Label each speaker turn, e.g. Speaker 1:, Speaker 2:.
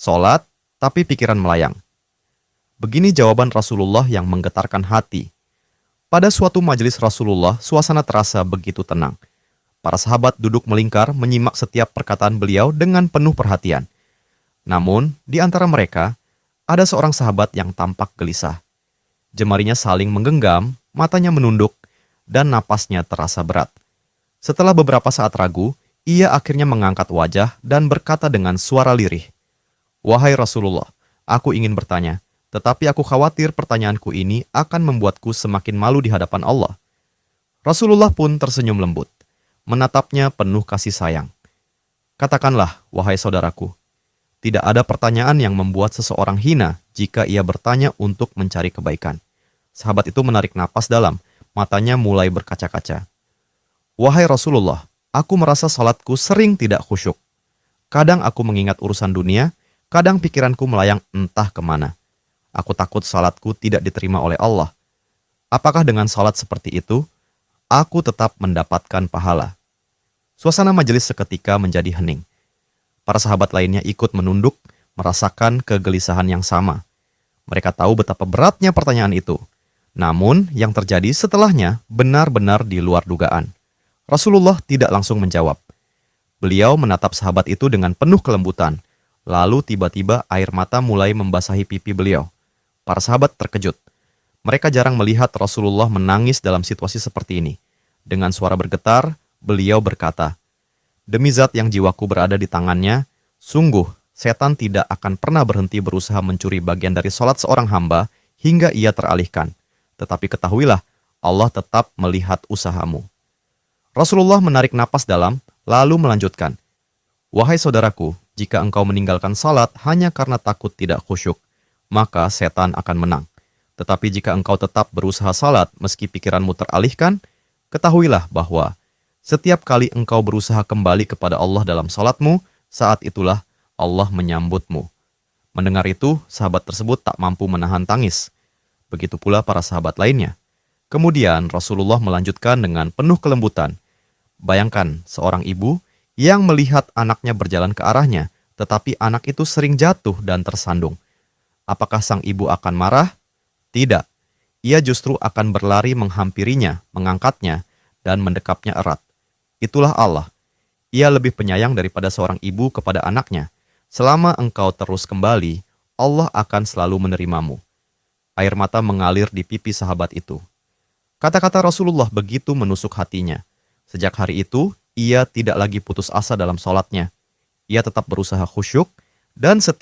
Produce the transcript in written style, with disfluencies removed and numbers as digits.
Speaker 1: sholat, tapi pikiran melayang. Begini jawaban Rasulullah yang menggetarkan hati. Pada suatu majelis Rasulullah, suasana terasa begitu tenang. Para sahabat duduk melingkar menyimak setiap perkataan beliau dengan penuh perhatian. Namun, di antara mereka, ada seorang sahabat yang tampak gelisah. Jemarinya saling menggenggam, matanya menunduk, dan napasnya terasa berat. Setelah beberapa saat ragu, ia akhirnya mengangkat wajah dan berkata dengan suara lirih, "Wahai Rasulullah, aku ingin bertanya, tetapi aku khawatir pertanyaanku ini akan membuatku semakin malu di hadapan Allah." Rasulullah pun tersenyum lembut, menatapnya penuh kasih sayang. "Katakanlah, wahai saudaraku, tidak ada pertanyaan yang membuat seseorang hina jika ia bertanya untuk mencari kebaikan." Sahabat itu menarik napas dalam, matanya mulai berkaca-kaca. "Wahai Rasulullah, aku merasa salatku sering tidak khusyuk. Kadang aku mengingat urusan dunia, kadang pikiranku melayang entah kemana. Aku takut salatku tidak diterima oleh Allah. Apakah dengan salat seperti itu, aku tetap mendapatkan pahala?" Suasana majelis seketika menjadi hening. Para sahabat lainnya ikut menunduk, merasakan kegelisahan yang sama. Mereka tahu betapa beratnya pertanyaan itu. Namun, yang terjadi setelahnya benar-benar di luar dugaan. Rasulullah tidak langsung menjawab. Beliau menatap sahabat itu dengan penuh kelembutan. Lalu tiba-tiba air mata mulai membasahi pipi beliau. Para sahabat terkejut. Mereka jarang melihat Rasulullah menangis dalam situasi seperti ini. Dengan suara bergetar, beliau berkata, "Demi zat yang jiwaku berada di tangannya, sungguh setan tidak akan pernah berhenti berusaha mencuri bagian dari sholat seorang hamba hingga ia teralihkan. Tetapi ketahuilah, Allah tetap melihat usahamu." Rasulullah menarik napas dalam, lalu melanjutkan, "Wahai saudaraku, jika engkau meninggalkan salat hanya karena takut tidak khusyuk, maka setan akan menang. Tetapi jika engkau tetap berusaha salat meski pikiranmu teralihkan, ketahuilah bahwa setiap kali engkau berusaha kembali kepada Allah dalam salatmu, saat itulah Allah menyambutmu." Mendengar itu, sahabat tersebut tak mampu menahan tangis. Begitu pula para sahabat lainnya. Kemudian Rasulullah melanjutkan dengan penuh kelembutan. Bayangkan seorang ibu yang melihat anaknya berjalan ke arahnya, tetapi anak itu sering jatuh dan tersandung. Apakah sang ibu akan marah? Tidak. Ia justru akan berlari menghampirinya, mengangkatnya, dan mendekapnya erat. Itulah Allah. Ia lebih penyayang daripada seorang ibu kepada anaknya. Selama engkau terus kembali, Allah akan selalu menerimamu. Air mata mengalir di pipi sahabat itu. Kata-kata Rasulullah begitu menusuk hatinya. Sejak hari itu, ia tidak lagi putus asa dalam sholatnya. Ia tetap berusaha khusyuk, dan setiap